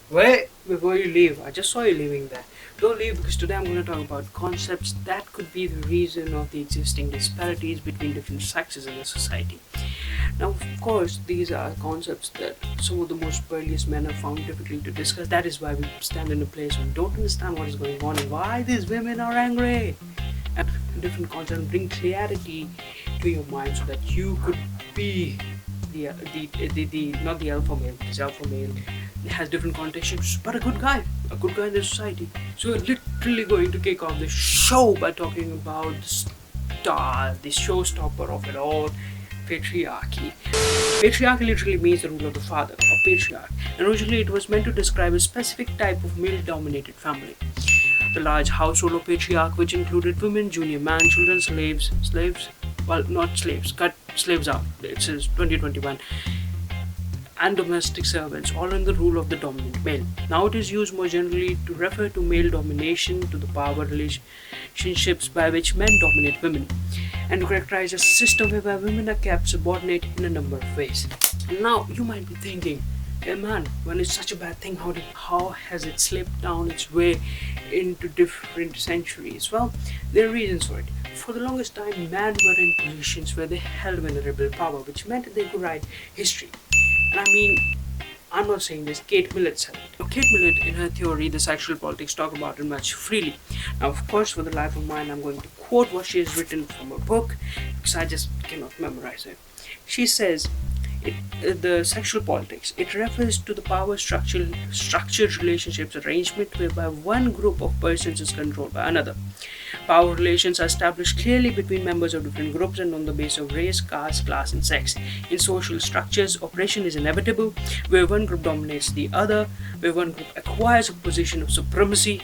Wait, before you leave, I just saw you leaving there. Don't leave because today I'm going to talk about concepts that could be the reason of the existing disparities between different sexes in the society. Now, of course, these are concepts that some of the most burliest men have found difficult to discuss. That is why we stand in a place where we don't understand what is going on and why these women are angry. And different concepts bring clarity to your mind so that you could be the not the alpha male, because alpha male has different connotations, but a good guy in the society. So we're literally going to kick off the show by talking about the showstopper of it all, patriarchy. Patriarchy literally means the rule of the father, or patriarch, and originally it was meant to describe a specific type of male-dominated family. The large household of patriarch, which included women, junior man, children, slaves, well, not slaves, cut slaves out, it says 2021, and domestic servants, all in the rule of the dominant male. Now it is used more generally to refer to male domination, to the power relationships by which men dominate women, and to characterize a system whereby women are kept subordinate in a number of ways. Now you might be thinking, hey man, when it's such a bad thing, how has it slipped down its way into different centuries? Well, there are reasons for it. For the longest time, men were in positions where they held venerable power, which meant that they could write history. And I mean, I'm not saying this, Kate Millett said it. Now, Kate Millett, in her theory, The Sexual Politics, talk about it much freely. Now, of course, for the life of mine, I'm going to quote what she has written from her book, because I just cannot memorize it. She says, the sexual politics, it refers to the power structured relationships arrangement whereby one group of persons is controlled by another. Power relations are established clearly between members of different groups and on the basis of race, caste, class, and sex. In social structures, oppression is inevitable, where one group dominates the other, where one group acquires a position of supremacy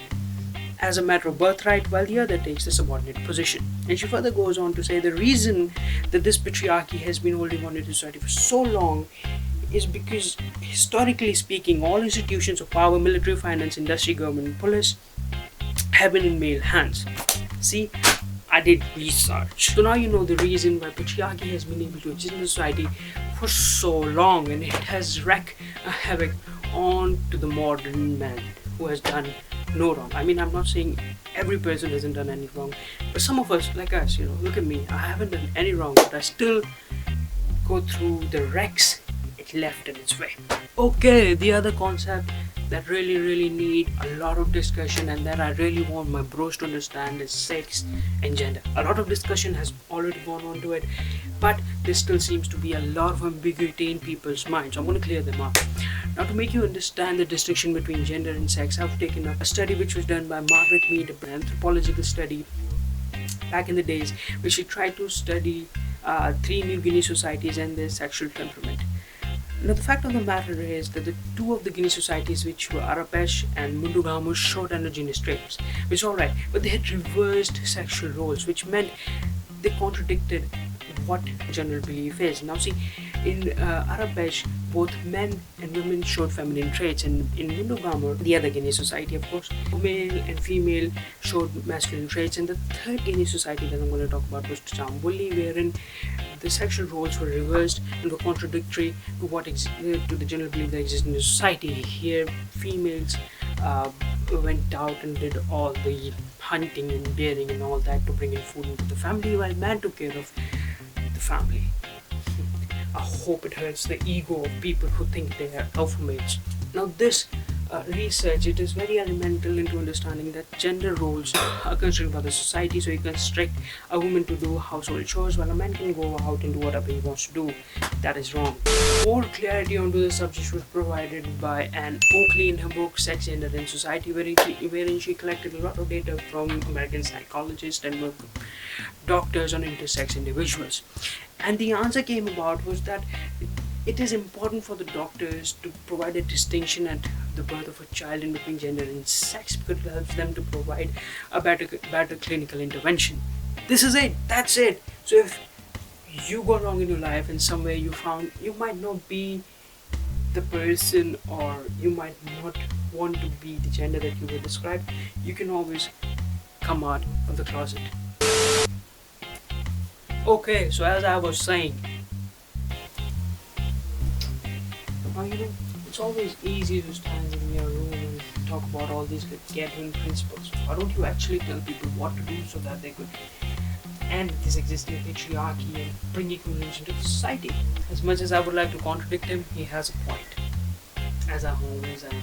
as a matter of birthright, while the other takes the subordinate position. And she further goes on to say the reason that this patriarchy has been holding on in society for so long is because, historically speaking, all institutions of power, military, finance, industry, government, and police, have been in male hands. See, I did research. So now you know the reason why patriarchy has been able to exist in society for so long, and it has wreaked a havoc on to the modern man who has done no wrong. I mean, I'm not saying every person hasn't done any wrong, but some of us, like us, look at me, I haven't done any wrong, but I still go through the wrecks it left in its way. Okay, the other concept that really need a lot of discussion and that I really want my bros to understand is sex and gender. A lot of discussion has already gone on to it, but there still seems to be a lot of ambiguity in people's minds, so I'm going to clear them up. Now, to make you understand the distinction between gender and sex, I've taken up a study which was done by Margaret Mead, an anthropological study back in the days, which she tried to study 3 New Guinea societies and their sexual temperament. Now, the fact of the matter is that the 2 of the Guinea societies, which were Arapesh and Mundugamo, showed androgynous traits, which is alright, but they had reversed sexual roles, which meant they contradicted what general belief is. Now, see, in Arapesh, both men and women showed feminine traits, and in Mundugamo, the other Guinea society, of course, male and female showed masculine traits, and the 3rd Guinea society that I'm going to talk about was Chambuli, wherein the sexual roles were reversed and were contradictory to the general belief that exists in the society. Here, females went out and did all the hunting and bearing and all that to bring in food into the family, while man took care of the family. I hope it hurts the ego of people who think they are alpha males. Now, this research, it is very elemental into understanding that gender roles are constrained by the society, so you can restrict a woman to do household chores while a man can go out and do whatever he wants to do. That is wrong. More clarity onto the subject was provided by Anne Oakley in her book Sex, Gender and Society, wherein she collected a lot of data from American psychologists and doctors on intersex individuals. And the answer came about was that it is important for the doctors to provide a distinction at the birth of a child in between gender and sex, because it helps them to provide a better clinical intervention. This is it. That's it. So if you go wrong in your life and somewhere you found you might not be the person, or you might not want to be the gender that you were described, you can always come out of the closet. Okay, so as I was saying, now It's always easy to stand in your room and talk about all these gathering principles. Why don't you actually tell people what to do so that they could end this existing patriarchy and bring equilibrium into the society? As much as I would like to contradict him, he has a point. As I always am.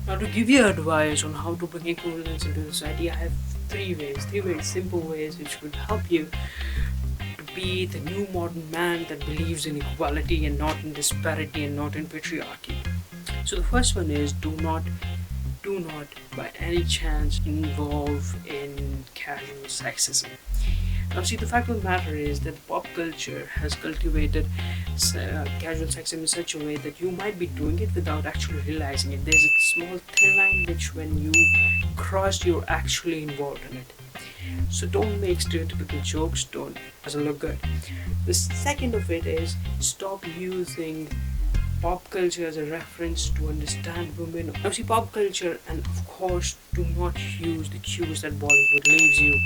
Now, to give you advice on how to bring equivalence into society, I have three very simple ways which would help you to be the new modern man that believes in equality and not in disparity and not in patriarchy. So the first one is do not by any chance involve in casual sexism. Now, see, the fact of the matter is that pop culture has cultivated casual sexism in such a way that you might be doing it without actually realizing it. There's a small thin line which, when you cross, you're actually involved in it. So don't make stereotypical jokes. Doesn't look good. The second of it is stop using pop culture as a reference to understand women. Now, see, pop culture, and of course, do not use the cues that Bollywood leaves you.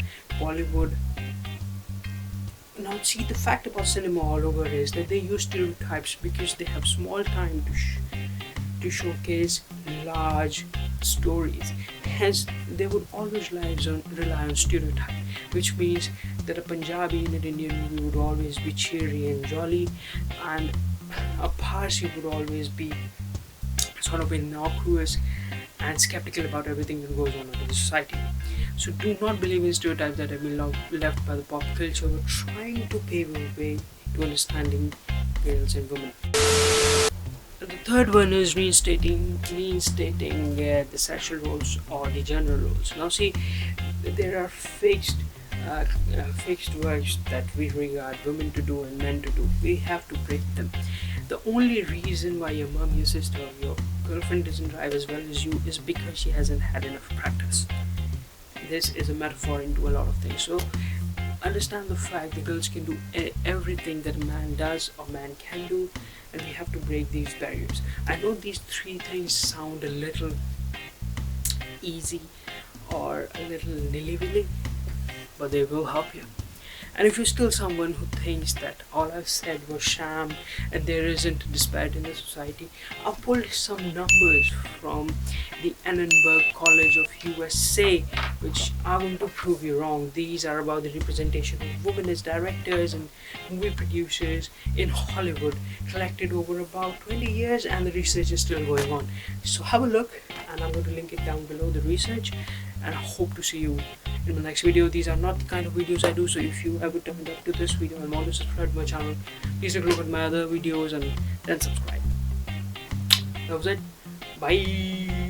Now, see, the fact about cinema all over is that they use stereotypes because they have small time to showcase large stories. Hence, they would always rely on stereotype, which means that a Punjabi in an Indian movie would always be cheery and jolly, and a Parsi would always be sort of innocuous and skeptical about everything that goes on in the society. So do not believe in stereotypes that have been left by the pop culture. We're trying to pave a way to understanding girls and women. The third one is reinstating the sexual roles or the gender roles. Now, see, there are fixed works that we regard women to do and men to do. We have to break them. The only reason why your mom, your sister, or your girlfriend doesn't drive as well as you is because she hasn't had enough practice. This is a metaphor into a lot of things. So understand the fact that girls can do everything that a man does or man can do, and we have to break these barriers. I know these three things sound a little easy or a little nilly-willy, but they will help you. And if you're still someone who thinks that all I've said was sham and there isn't a disparity in the society, I've pulled some numbers from the Annenberg College of USA, which are going to prove you wrong. These are about the representation of women as directors and movie producers in Hollywood, collected over about 20 years, and the research is still going on. So have a look, and I'm going to link it down below, the research, and I hope to see you in the next video. These are not the kind of videos I do, so if you haven't turned up to this video and want to subscribe to my channel, please take a look at my other videos and then subscribe. That was it. Bye.